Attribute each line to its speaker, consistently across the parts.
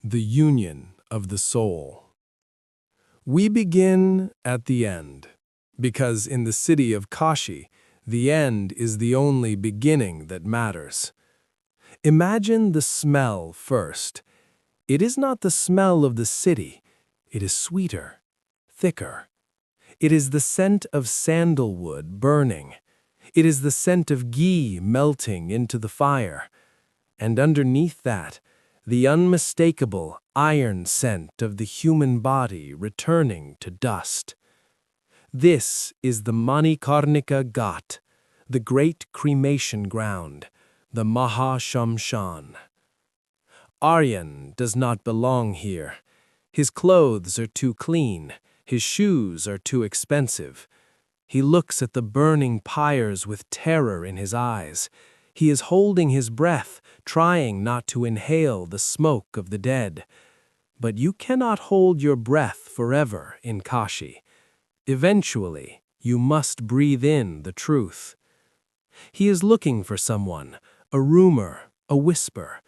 Speaker 1: The union of the soul. We begin at the end, because in the city of Kashi, the end is the only beginning that matters. Imagine the smell first. It is not the smell of the city, it is sweeter, thicker. It is the scent of sandalwood burning. It is the scent of ghee melting into the fire. And underneath that, the unmistakable iron scent of the human body returning to dust. This is the Manikarnika Ghat, the great cremation ground, the Moha. Aryan does not belong here. His clothes are too clean, his shoes are too expensive. He looks at the burning pyres with terror in his eyes. He is holding his breath, trying not to inhale the smoke of the dead. But you cannot hold your breath forever in Kashi. Eventually, you must breathe in the truth. He is looking for someone, a rumor, a whisper.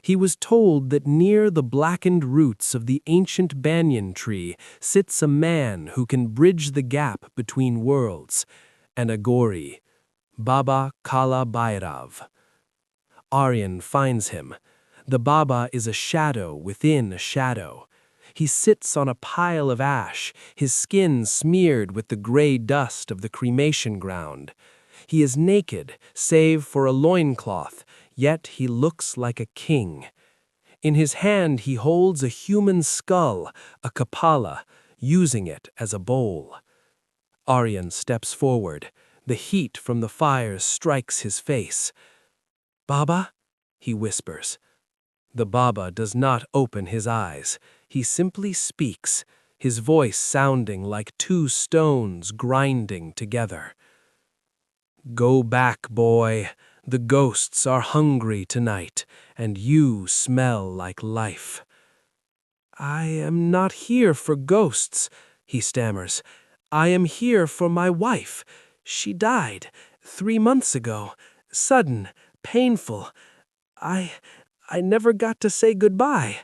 Speaker 1: He was told that near the blackened roots of the ancient banyan tree sits a man who can bridge the gap between worlds, an Aghori Baba Kala Bhairav. Aryan finds him. The Baba is a shadow within a shadow. He sits on a pile of ash, his skin smeared with the gray dust of the cremation ground. He is naked, save for a loincloth, yet he looks like a king. In his hand he holds a human skull, a kapala, using it as a bowl. Aryan steps forward. The heat from the fires strikes his face. "Baba?" he whispers. The Baba does not open his eyes. He simply speaks, his voice sounding like two stones grinding together. "Go back, boy. The ghosts are hungry tonight, and you smell like life." "I am not here for ghosts," he stammers. "I am here for my wife. She died 3 months ago. Sudden, painful. I never got to say goodbye."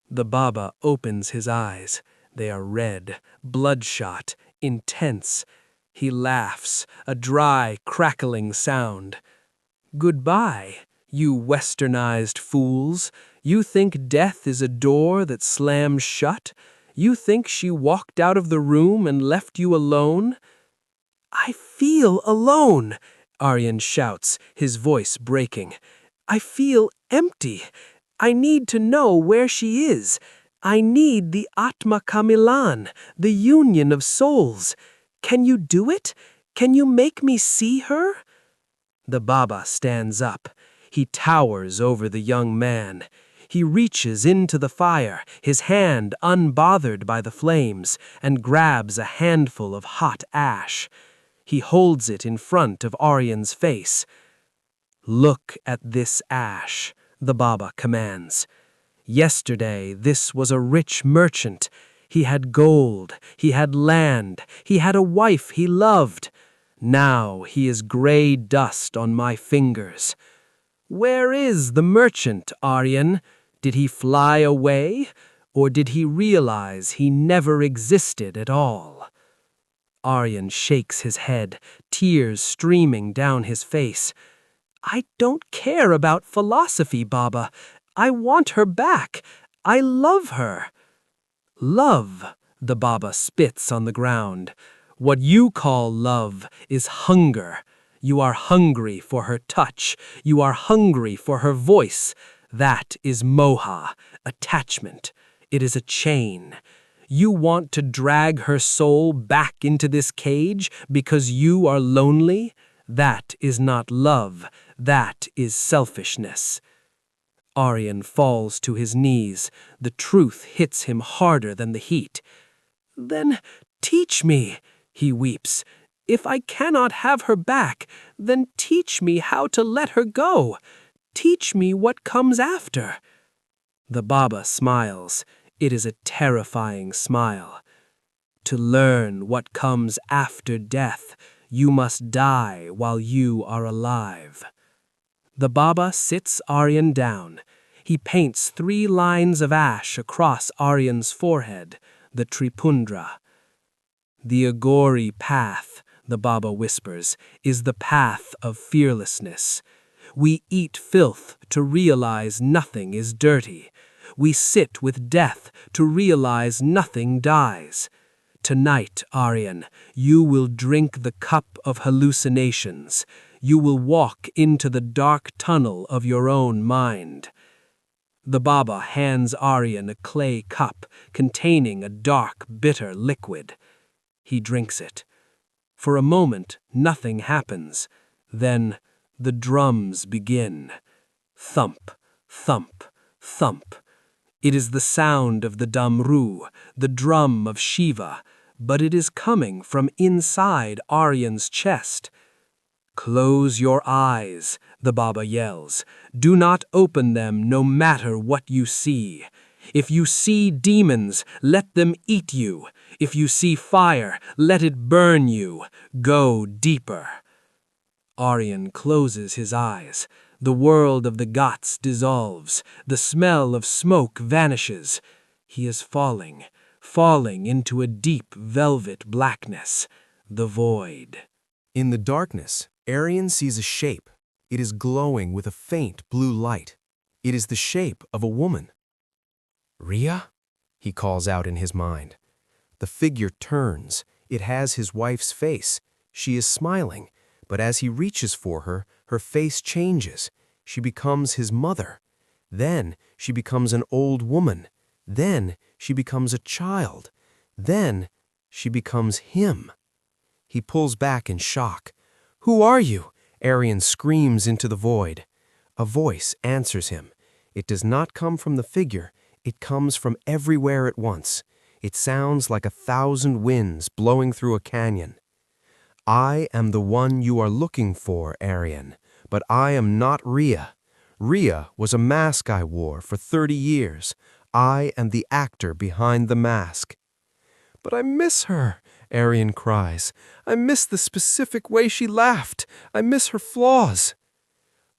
Speaker 1: The Baba opens his eyes. They are red, bloodshot, intense. He laughs, a dry, crackling sound. "Goodbye, you westernized fools. You think death is a door that slams shut? You think she walked out of the room and left you alone?" "I feel alone," Aryan shouts, his voice breaking. "I feel empty. I need to know where she is. I need the Atma Milan, the union of souls. Can you do it? Can you make me see her?" The Baba stands up. He towers over the young man. He reaches into the fire, his hand unbothered by the flames, and grabs a handful of hot ash. He holds it in front of Aryan's face. "Look at this ash," the Baba commands. "Yesterday this was a rich merchant. He had gold, he had land, he had a wife he loved. Now he is gray dust on my fingers. Where is the merchant, Aryan? Did he fly away, or did he realize he never existed at all?" Aryan shakes his head, tears streaming down his face. "I don't care about philosophy, Baba. I want her back. I love her." "Love," the Baba spits on the ground. "What you call love is hunger. You are hungry for her touch. You are hungry for her voice. That is Moha, attachment. It is a chain. You want to drag her soul back into this cage because you are lonely? That is not love. That is selfishness." Aryan falls to his knees. The truth hits him harder than the heat. "Then teach me," he weeps. "If I cannot have her back, then teach me how to let her go. Teach me what comes after." The Baba smiles. It is a terrifying smile. "To learn what comes after death, you must die while you are alive." The Baba sits Aryan down. He paints 3 lines of ash across Aryan's forehead, the Tripundra. The Aghori path, the Baba whispers, is the path of fearlessness. We eat filth to realize nothing is dirty. We sit with death to realize nothing dies. Tonight, Aryan, you will drink the cup of hallucinations. You will walk into the dark tunnel of your own mind. The Baba hands Aryan a clay cup containing a dark, bitter liquid. He drinks it. For a moment, nothing happens. Then, the drums begin. Thump, thump, thump. It is the sound of the Damru, the drum of Shiva, but it is coming from inside Aryan's chest. Close your eyes, the Baba yells. Do not open them no matter what you see. If you see demons, let them eat you. If you see fire, let it burn you. Go deeper. Aryan closes his eyes. The world of the Ghats dissolves. The smell of smoke vanishes. He is falling, falling into a deep velvet blackness, the void.
Speaker 2: In the darkness, Aryan sees a shape. It is glowing with a faint blue light. It is the shape of a woman. "Rhea?" he calls out in his mind. The figure turns. It has his wife's face. She is smiling, but as he reaches for her, her face changes. She becomes his mother. Then she becomes an old woman. Then she becomes a child. Then she becomes him. He pulls back in shock. "Who are you?" Aryan screams into the void. A voice answers him. It does not come from the figure. It comes from everywhere at once. It sounds like 1,000 winds blowing through a canyon. "I am the one you are looking for, Aryan, but I am not Rhea. Rhea was a mask I wore for 30 years. I am the actor behind the mask." "But I miss her," Aryan cries. "I miss the specific way she laughed. I miss her flaws."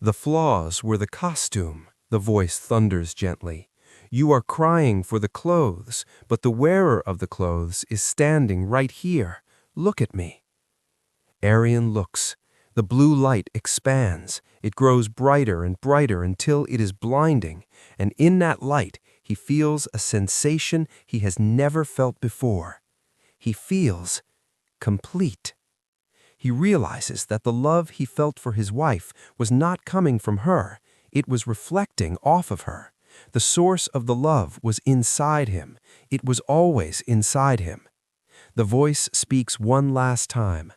Speaker 2: "The flaws were the costume," the voice thunders gently. "You are crying for the clothes, but the wearer of the clothes is standing right here. Look at me." Aryan looks. The blue light expands. It grows brighter and brighter until it is blinding, and in that light he feels a sensation he has never felt before. He feels complete. He realizes that the love he felt for his wife was not coming from her. It was reflecting off of her. The source of the love was inside him. It was always inside him. The voice speaks one last time.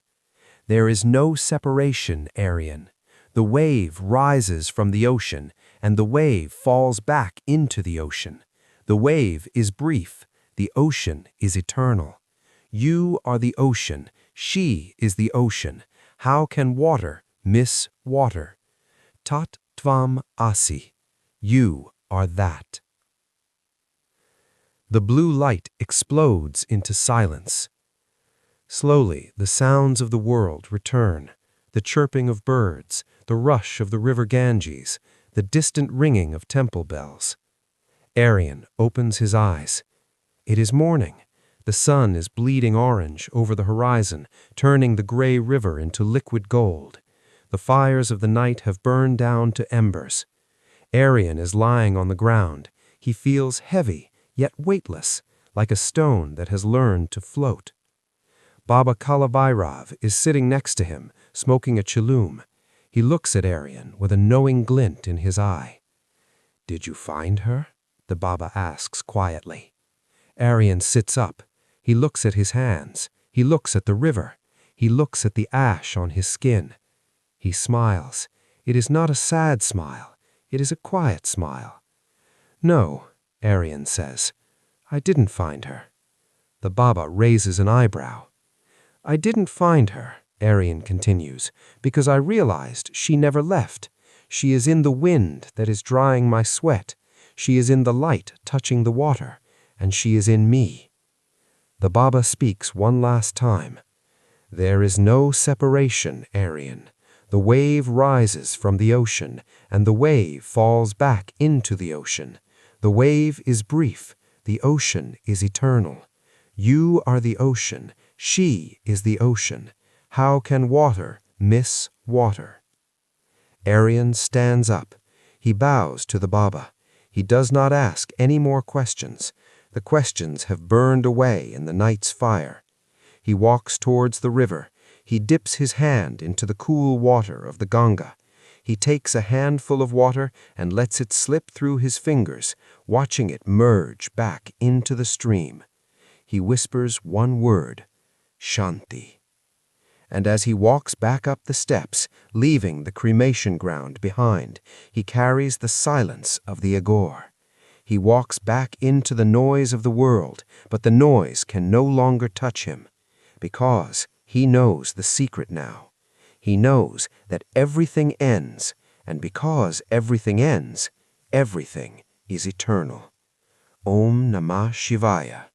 Speaker 2: "There is no separation, Aryan. The wave rises from the ocean, and the wave falls back into the ocean. The wave is brief. The ocean is eternal. You are the ocean. She is the ocean. How can water miss water? Tat Tvam Asi. You are that." The blue light explodes into silence. Slowly, the sounds of the world return. The chirping of birds, the rush of the river Ganges, the distant ringing of temple bells. Aryan opens his eyes. It is morning. The sun is bleeding orange over the horizon, turning the gray river into liquid gold. The fires of the night have burned down to embers. Aryan is lying on the ground. He feels heavy, yet weightless, like a stone that has learned to float. Baba Kalabhairav is sitting next to him, smoking a chillum. He looks at Aryan with a knowing glint in his eye. "Did you find her?" the Baba asks quietly. Aryan sits up. He looks at his hands. He looks at the river. He looks at the ash on his skin. He smiles. It is not a sad smile. It is a quiet smile. "No," Aryan says. "I didn't find her." The Baba raises an eyebrow. "I didn't find her," Aryan continues, "because I realized she never left. She is in the wind that is drying my sweat. She is in the light touching the water, and she is in me." The Baba speaks one last time. "There is no separation, Aryan. The wave rises from the ocean, and the wave falls back into the ocean. The wave is brief, the ocean is eternal. You are the ocean, she is the ocean. How can water miss water? Aryan stands up. He bows to the Baba. He does not ask any more questions. The questions have burned away in the night's fire. He walks towards the river. He dips his hand into the cool water of the Ganga. He takes a handful of water and lets it slip through his fingers, watching it merge back into the stream. He whispers one word, Shanti. And as he walks back up the steps, leaving the cremation ground behind, he carries the silence of the Aghori. He walks back into the noise of the world, but the noise can no longer touch him, because he knows the secret now. He knows that everything ends, and because everything ends, everything is eternal. Om Namah Shivaya.